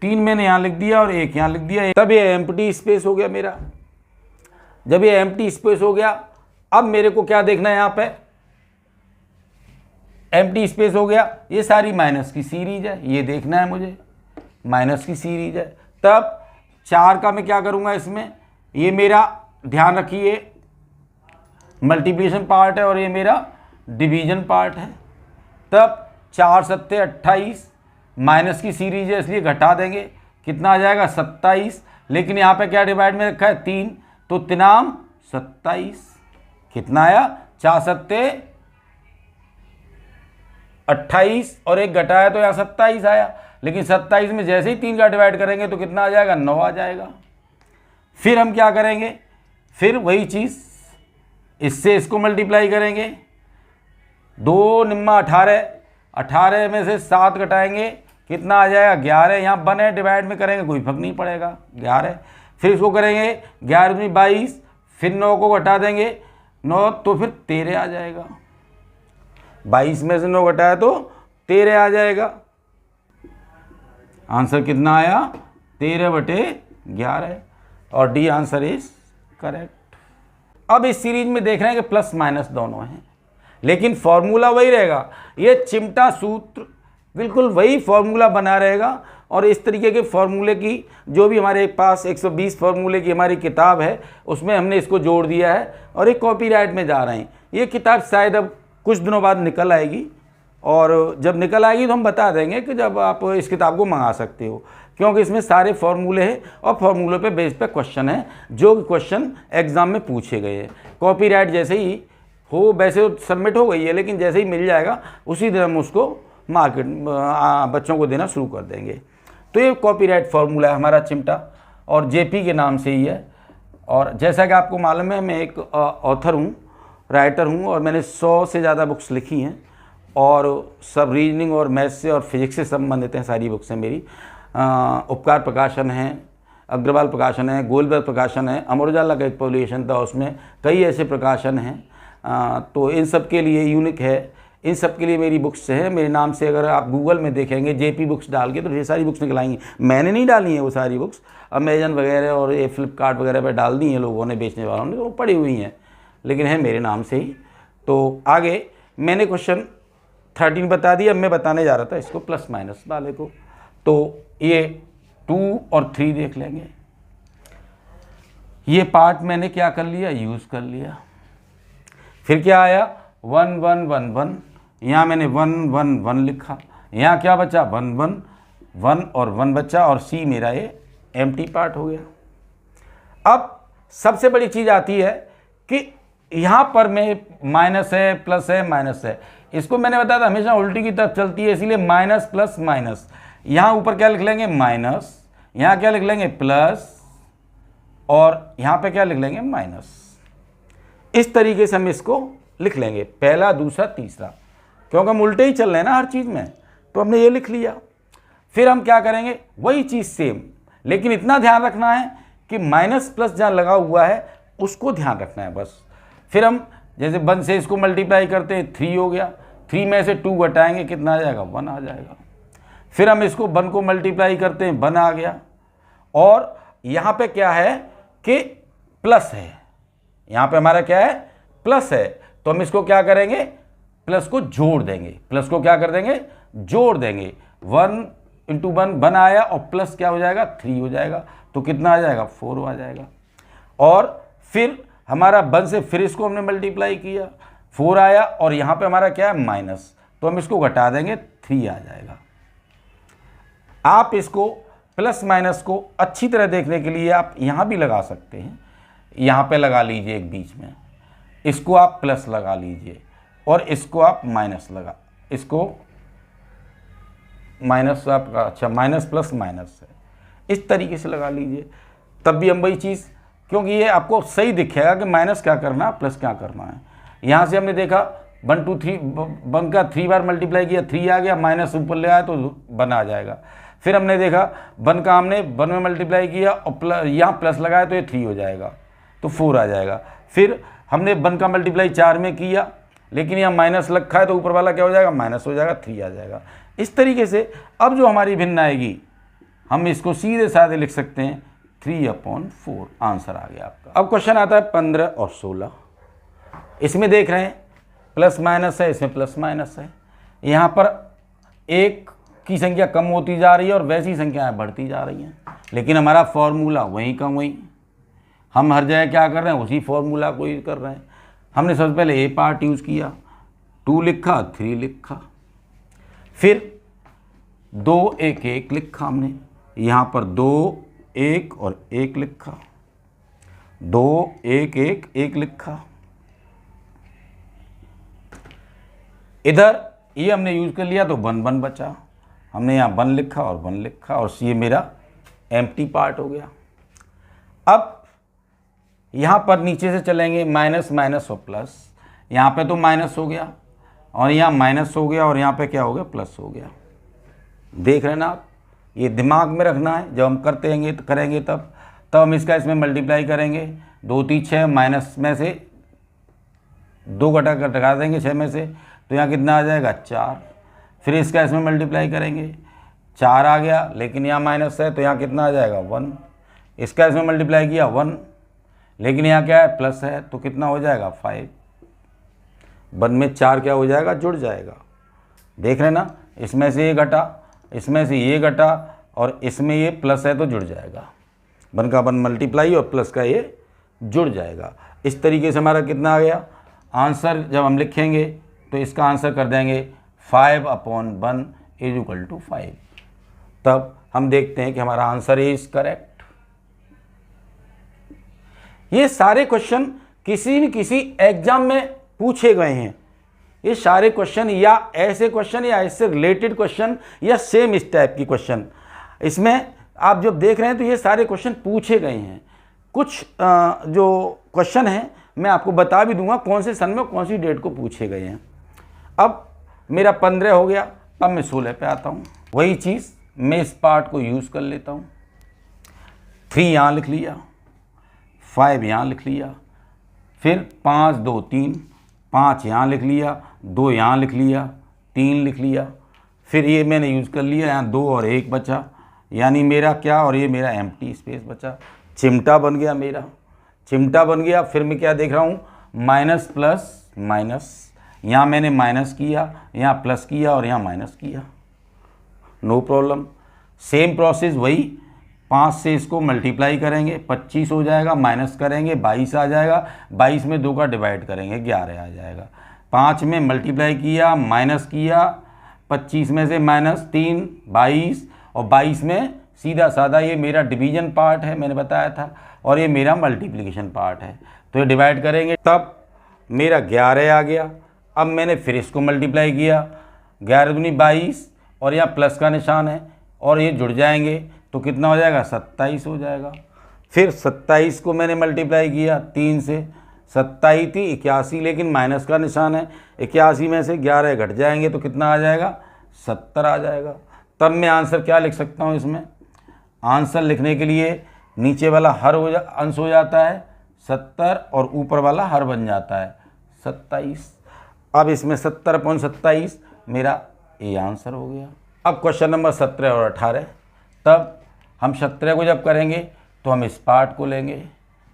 3 मैंने यहाँ लिख दिया और 1 यहाँ लिख दिया। तब ये एम्प्टी स्पेस हो गया मेरा। जब ये एम्प्टी स्पेस हो गया, अब मेरे को क्या देखना है, यहाँ पे एम्प्टी स्पेस हो गया, ये सारी माइनस की सीरीज है, ये देखना है मुझे, माइनस की सीरीज है। तब 4 का मैं क्या करूँगा इसमें, ये मेरा ध्यान रखिए मल्टीप्लिकेशन पार्ट है और ये मेरा डिवीजन पार्ट है। तब 4 7 28 माइनस की सीरीज है इसलिए घटा देंगे, कितना आ जाएगा 27। लेकिन यहाँ पे क्या डिवाइड में रखा है 3, तो 3 27, कितना आया 4 7 28 और 1 घटाया तो यहाँ 27 आया। लेकिन 27 में जैसे ही 3 का डिवाइड करेंगे तो कितना आ जाएगा 9 आ जाएगा। फिर हम क्या करेंगे, फिर वही चीज़ इससे इसको मल्टीप्लाई करेंगे, 2 निम्मा 18, 18 में से 7 घटाएंगे कितना आ जाएगा 11। यहाँ बने डिवाइड में करेंगे कोई फर्क नहीं पड़ेगा 11। फिर इसको करेंगे 11 में 22, फिर 9 को घटा देंगे 9 तो फिर 13 आ जाएगा। 22 में से 9 घटाया तो 13 आ जाएगा। आंसर कितना आया 13/11 और डी आंसर इज करेक्ट। अब इस सीरीज में देख रहे हैं कि प्लस माइनस दोनों हैं, लेकिन फॉर्मूला वही रहेगा। ये चिमटा सूत्र बिल्कुल वही फॉर्मूला बना रहेगा और इस तरीके के फॉर्मूले की जो भी हमारे पास 120 फॉर्मूले की हमारी किताब है उसमें हमने इसको जोड़ दिया है और एक कॉपीराइट में जा रहे हैं। ये किताब शायद अब कुछ दिनों बाद निकल आएगी और जब निकल आएगी तो हम बता देंगे कि जब आप इस किताब को मंगा सकते हो, क्योंकि इसमें सारे फॉर्मूले हैं और फॉर्मूले पे बेस पे क्वेश्चन है जो क्वेश्चन एग्ज़ाम में पूछे गए हैं। कॉपीराइट जैसे ही हो, वैसे तो सबमिट हो गई है लेकिन जैसे ही मिल जाएगा उसी दिन हम उसको मार्केट बच्चों को देना शुरू कर देंगे। तो ये कॉपीराइट फार्मूला है हमारा चिमटा और जेपी के नाम से ही है। और जैसा कि आपको मालूम है मैं एक ऑथर हूँ, राइटर हूँ और मैंने 100 से ज़्यादा बुक्स लिखी हैं और सब रीजनिंग और मैथ्स से और फिजिक्स से संबंधित हैं सारी बुक्स हैं मेरी। उपकार प्रकाशन है, अग्रवाल प्रकाशन है, गोलबर्ग प्रकाशन है, अमर उजाला का एक पब्लिकेशन था उसमें कई ऐसे प्रकाशन हैं। तो इन सब के लिए यूनिक है, इन सब के लिए मेरी बुक्स है, मेरे नाम से अगर आप गूगल में देखेंगे जेपी बुक्स डाल के तो ढेर सारी बुक्स निकल आएंगी। मैंने नहीं डाली हैं वो सारी बुक्स, अमेजन वगैरह और ये फ्लिपकार्ट वगैरह पर डाल दी हैं लोगों ने, बेचने वालों ने, तो वो पड़ी हुई हैं, लेकिन है मेरे नाम से ही। तो आगे मैंने क्वेश्चन 13 बता दिया, अब मैं बताने जा रहा था इसको प्लस माइनस वाले को। तो ये 2 और 3 देख लेंगे। ये पार्ट मैंने क्या कर लिया, यूज़ कर लिया। फिर क्या आया 1 1 1 1, यहाँ मैंने 1 1 1 लिखा, यहाँ क्या बचा 1 1 1 और 1 बचा, और सी मेरा ये एम्प्टी पार्ट हो गया। अब सबसे बड़ी चीज़ आती है कि यहाँ पर में माइनस है, प्लस है, माइनस है। इसको मैंने बताया था हमेशा उल्टी की तरफ चलती है, इसीलिए माइनस प्लस माइनस। यहाँ ऊपर क्या लिख लेंगे माइनस, यहाँ क्या लिख लेंगे प्लस, और यहाँ पे क्या लिख लेंगे माइनस। इस तरीके से हम इसको लिख लेंगे, पहला, दूसरा, तीसरा, क्योंकि हम उल्टे ही चल रहे हैं ना हर चीज़ में, तो हमने ये लिख लिया। फिर हम क्या करेंगे, वही चीज़ सेम, लेकिन इतना ध्यान रखना है कि माइनस प्लस जहाँ लगा हुआ है उसको ध्यान रखना है बस। फिर हम जैसे 1 से इसको मल्टीप्लाई करते हैं, 3 हो गया, 3 में से 2 घटाएंगे, कितना आ जाएगा 1 आ जाएगा। फिर हम इसको 1 को मल्टीप्लाई करते हैं, 1 आ गया। और यहाँ पे क्या है कि प्लस है, यहाँ पे हमारा क्या है प्लस है, तो हम इसको क्या करेंगे, प्लस को जोड़ देंगे, प्लस को क्या कर देंगे जोड़ देंगे। 1 × 1 1 आया, और प्लस क्या हो जाएगा 3 हो जाएगा, तो कितना आ जाएगा 4 आ जाएगा। और फिर हमारा 1 से फिर इसको हमने मल्टीप्लाई किया, 4 आया, और यहाँ पे हमारा क्या है माइनस, तो हम इसको घटा देंगे 3 आ जाएगा। आप इसको प्लस माइनस को अच्छी तरह देखने के लिए आप यहाँ भी लगा सकते हैं, यहाँ पे लगा लीजिए एक बीच में, इसको आप प्लस लगा लीजिए और इसको आप माइनस लगा, इसको माइनस आपका, अच्छा माइनस प्लस माइनस है, इस तरीके से लगा लीजिए, तब भी हम वही चीज़, क्योंकि ये आपको सही दिखेगा कि माइनस क्या करना है प्लस क्या करना है। यहाँ से हमने देखा 1 2 3 1 का 3 बार मल्टीप्लाई किया, 3 आ गया, माइनस ऊपर ले आया तो 1 आ जाएगा। फिर हमने देखा 1 का हमने 1 में मल्टीप्लाई किया और यहाँ प्लस लगाया तो ये 3 हो जाएगा, तो 4 आ जाएगा। फिर हमने 1 का मल्टीप्लाई 4 में किया, लेकिन यहाँ माइनस रखा है तो ऊपर वाला क्या हो जाएगा माइनस हो जाएगा, 3 आ जाएगा। इस तरीके से अब जो हमारी भिन्न आएगी हम इसको सीधे साधे लिख सकते हैं 3/4, आंसर आ गया आपका। अब क्वेश्चन आता है 15 और 16। इसमें देख रहे हैं प्लस माइनस है, इसमें प्लस माइनस है, यहाँ पर एक की संख्या कम होती जा रही है और वैसी संख्याएं बढ़ती जा रही हैं, लेकिन हमारा फॉर्मूला वहीं का वहीं, हम हर जगह क्या कर रहे हैं उसी फॉर्मूला को यूज कर रहे हैं। हमने सबसे पहले ए पार्ट यूज़ किया, 2 लिखा, 3 लिखा, फिर 2 1 1 लिखा हमने, यहाँ पर 2 1 और 1 लिखा, 2 1 1 1 लिखा, इधर ये हमने यूज कर लिया तो 1 1 बचा, हमने यहाँ 1 लिखा और 1 लिखा, और ये मेरा एम्प्टी पार्ट हो गया। अब यहाँ पर नीचे से चलेंगे, माइनस माइनस और प्लस, यहाँ पे तो माइनस हो गया और यहाँ माइनस हो गया और यहाँ पे क्या हो गया प्लस हो गया। देख रहे हैं ना आप, ये दिमाग में रखना है, जब हम करेंगे तब हम इसका इसमें मल्टीप्लाई करेंगे, 2 3 6, माइनस में से 2 घटा देंगे 6 में से, तो यहाँ कितना आ जाएगा 4, फिर इसका इसमें मल्टीप्लाई करेंगे, 4 आ गया, लेकिन यहाँ माइनस है तो यहाँ कितना आ जाएगा 1, इसका इसमें मल्टीप्लाई किया 1, लेकिन यहाँ क्या है प्लस है तो कितना हो जाएगा 5, 1 में 4 क्या हो जाएगा जुड़ जाएगा। देख रहे ना, इसमें से ये घटा, इसमें से ये घटा और इसमें ये प्लस है तो जुड़ जाएगा, 1 का 1 मल्टीप्लाई और प्लस का ये जुड़ जाएगा। इस तरीके से हमारा कितना आ गया आंसर। जब हम लिखेंगे तो इसका आंसर कर देंगे 5/1 = 5, तब हम देखते हैं कि हमारा आंसर इज करेक्ट। ये सारे क्वेश्चन किसी न किसी एग्जाम में पूछे गए हैं, ये सारे क्वेश्चन या ऐसे क्वेश्चन या इससे रिलेटेड क्वेश्चन या सेम इस टाइप की क्वेश्चन, इसमें आप जब देख रहे हैं तो ये सारे क्वेश्चन पूछे गए हैं। कुछ जो क्वेश्चन हैं मैं आपको बता भी दूंगा कौन से सन में कौन सी डेट को पूछे गए हैं। अब मेरा 15 हो गया, अब मैं 16 पे आता हूँ। वही चीज़ मैं इस पार्ट को यूज़ कर लेता हूँ, 3 यहाँ लिख लिया, 5 यहाँ लिख लिया, फिर 5 2 3, 5 यहाँ लिख लिया, 2 यहाँ लिख लिया, 3 लिख लिया, फिर ये मैंने यूज़ कर लिया, यहाँ 2 और 1 बचा, यानी मेरा क्या, और ये मेरा एम्प्टी स्पेस बचा, चिमटा बन गया मेरा, चिमटा बन गया। फिर मैं क्या देख रहा हूँ, माइनस प्लस माइनस, यहाँ मैंने माइनस किया, यहाँ प्लस किया और यहाँ माइनस किया, नो प्रॉब्लम। सेम प्रोसेस वही, 5 से इसको मल्टीप्लाई करेंगे 25 हो जाएगा, माइनस करेंगे 22 आ जाएगा, 22 में 2 का डिवाइड करेंगे 11 आ जाएगा। 5 में मल्टीप्लाई किया, माइनस किया, 25 में से माइनस 3 22, और 22 में सीधा साधा ये मेरा डिवीजन पार्ट है, मैंने बताया था, और ये मेरा मल्टीप्लिकेशन पार्ट है। तो ये डिवाइड करेंगे तब मेरा 11 आ गया। अब मैंने फिर इसको मल्टीप्लाई किया, 11 दूनी 22, और यहाँ प्लस का निशान है, और ये जुड़ जाएंगे तो कितना हो जाएगा, 27 हो जाएगा। फिर 27 को मैंने मल्टीप्लाई किया 3 से, 27 थी 81, लेकिन माइनस का निशान है, 81 में से 11 घट जाएंगे तो कितना आ जाएगा, 70 आ जाएगा। तब मैं आंसर क्या लिख सकता हूँ, इसमें आंसर लिखने के लिए नीचे वाला हर अंश हो जाता है 70, और ऊपर वाला हर बन जाता है 27। अब इसमें 70/27 मेरा ये आंसर हो गया। अब क्वेश्चन नंबर 17 और 18, तब हम 17 को जब करेंगे तो हम इस पार्ट को लेंगे,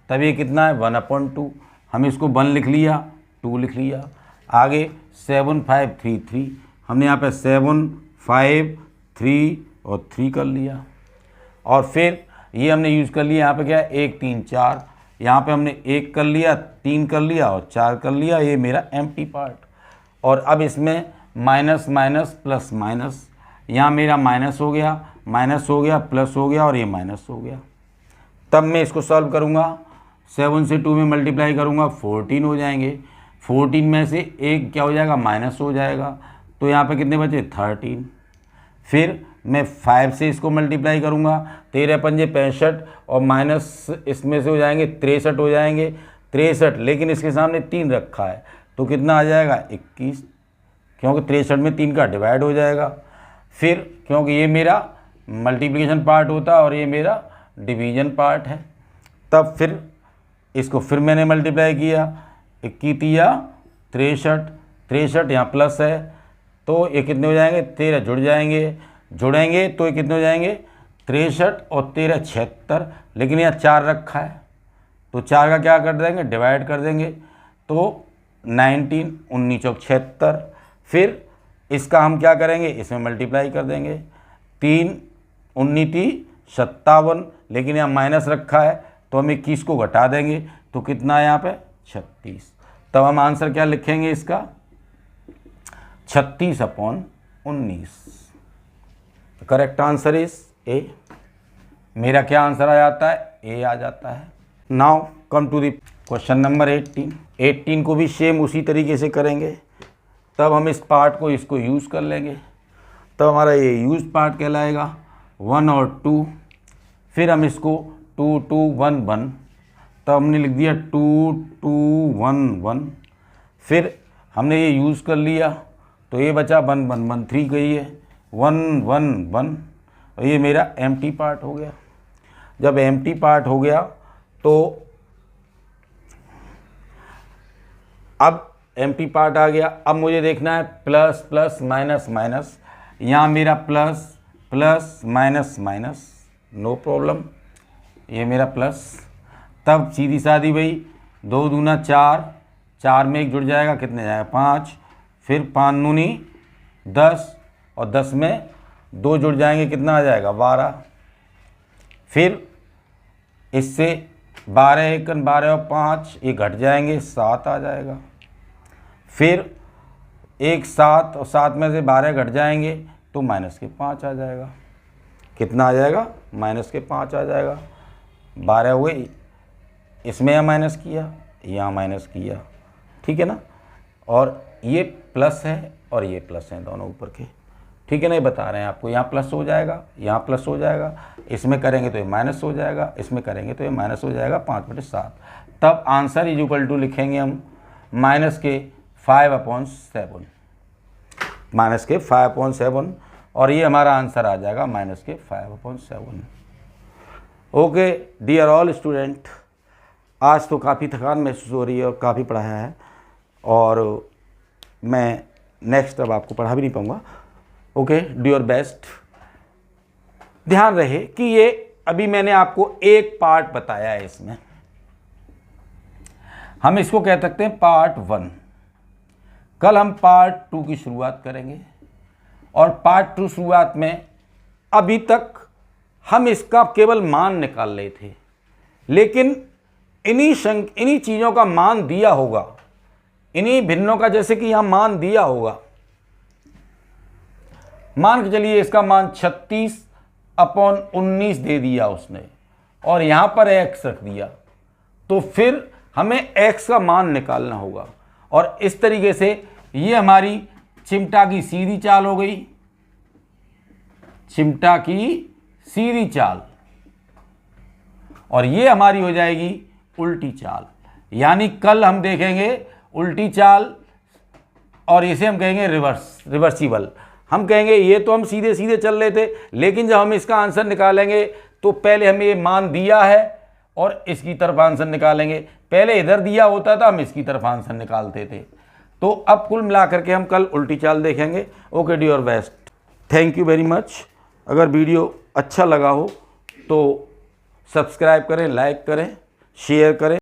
तब ये कितना है 1/2, हम इसको 1 लिख लिया, 2 लिख लिया। आगे 7 5 3 3, हमने यहाँ पे 7 5 3 और 3 कर लिया, और फिर ये हमने यूज़ कर लिया, यहाँ पे क्या है 1 3 4, यहाँ पे हमने 1 कर लिया, 3 कर लिया और 4 कर लिया, ये मेरा एम्प्टी पार्ट। और अब इसमें माइनस माइनस प्लस माइनस, यहाँ मेरा माइनस हो गया, माइनस हो गया, प्लस हो गया, और ये माइनस हो गया। तब मैं इसको सॉल्व करूँगा, 7 से 2 में मल्टीप्लाई करूँगा 14 हो जाएंगे, 14 में से 1 क्या हो जाएगा, माइनस हो जाएगा, तो यहाँ पे कितने बचे 13। फिर मैं 5 से इसको मल्टीप्लाई करूँगा, 13 पंजे 65, और माइनस इसमें से हो जाएंगे 63 हो जाएंगे, 63, लेकिन इसके सामने 3 रखा है तो कितना आ जाएगा 21, क्योंकि 63 में 3 का डिवाइड हो जाएगा। फिर क्योंकि ये मेरा मल्टीप्लिकेशन पार्ट होता है और ये मेरा डिवीजन पार्ट है, तब फिर इसको फिर मैंने मल्टीप्लाई किया, 21 या 63, 63 यहाँ प्लस है तो ये कितने हो जाएंगे 13 जुड़ जाएंगे, जुड़ेंगे तो ये कितने हो जाएंगे 63 और 13 76, लेकिन यहाँ 4 रखा है तो 4 का क्या कर देंगे, डिवाइड कर देंगे, तो 19 19 चौक 76। फिर इसका हम क्या करेंगे, इसमें मल्टीप्लाई कर देंगे, 3 19 57, लेकिन यहाँ माइनस रखा है तो हम 21 को घटा देंगे तो कितना है यहाँ पे 36। तब हम आंसर क्या लिखेंगे इसका 36/19। Correct answer is a. मेरा क्या आंसर आ जाता है, ए आ जाता है। Now come to the question number 18 को भी सेम उसी तरीके से करेंगे, तब हम इस पार्ट को इसको यूज़ कर लेंगे, तब हमारा ये यूज पार्ट कहलाएगा 1 और 2। फिर हम इसको 2 2 1 1, तब हमने लिख दिया 2 2 1 1। फिर हमने ये यूज़ कर लिया तो ये बचा 1 1 1 3 गई है 1 1 1, और ये मेरा एम्प्टी पार्ट हो गया। जब एम्प्टी पार्ट हो गया तो अब एम्प्टी पार्ट आ गया, अब मुझे देखना है प्लस प्लस माइनस माइनस, यहाँ मेरा plus plus minus minus, no problem, ये मेरा प्लस। तब सीधी सादी भाई 2 दूना 4, 4 में 1 जुड़ जाएगा, कितने जाएगा 5, फिर 5 दूनी 10, और 10 में 2 जुड़ जाएंगे, कितना आ जाएगा 12। फिर इससे 12 1 12 और 5 ये घट जाएंगे, 7 आ जाएगा। फिर 1 7 और 7 में से 12 घट जाएंगे तो माइनस के 5 आ जाएगा, कितना आ जाएगा माइनस के 5 आ जाएगा। 12 हुए, इसमें यहाँ माइनस किया, यहाँ माइनस किया, ठीक है ना, और ये प्लस है और ये प्लस है दोनों ऊपर के, ठीक है ना, ये बता रहे हैं आपको, यहाँ प्लस हो जाएगा, यहाँ प्लस हो जाएगा, इसमें करेंगे तो ये माइनस हो जाएगा, इसमें करेंगे तो ये माइनस हो जाएगा 5/7। तब आंसर इज इक्वल टू लिखेंगे हम माइनस के 5/7, माइनस के 5/7, और ये हमारा आंसर आ जाएगा माइनस के 5/7। ओके डियर ऑल स्टूडेंट, आज तो काफ़ी थकान महसूस हो रही है और काफ़ी पढ़ाया है, और मैं नेक्स्ट अब आपको पढ़ा भी नहीं पाऊँगा। Okay, do your best. ध्यान रहे कि ये अभी मैंने आपको एक पार्ट बताया है, इसमें हम इसको कह सकते हैं पार्ट 1। कल हम पार्ट 2 की शुरुआत करेंगे और पार्ट 2 शुरुआत में अभी तक हम इसका केवल मान निकाल रहे थे, लेकिन इन्हीं चीज़ों का मान दिया होगा, इन्हीं भिन्नों का, जैसे कि यहाँ मान दिया होगा, मान के चलिए इसका मान 36/19 दे दिया उसने और यहाँ पर x रख दिया, तो फिर हमें x का मान निकालना होगा। और इस तरीके से ये हमारी चिमटा की सीधी चाल हो गई, चिमटा की सीधी चाल, और ये हमारी हो जाएगी उल्टी चाल। यानी कल हम देखेंगे उल्टी चाल और इसे हम कहेंगे रिवर्सिबल। हम कहेंगे ये तो हम सीधे सीधे चल रहे थे, लेकिन जब हम इसका आंसर निकालेंगे तो पहले हमें ये मान दिया है और इसकी तरफ आंसर निकालेंगे। पहले इधर दिया होता था, हम इसकी तरफ आंसर निकालते थे। तो अब कुल मिलाकर के हम कल उल्टी चाल देखेंगे। Okay, do your best. Thank you very much. अगर वीडियो अच्छा लगा हो तो सब्सक्राइब करें, लाइक करें, शेयर करें।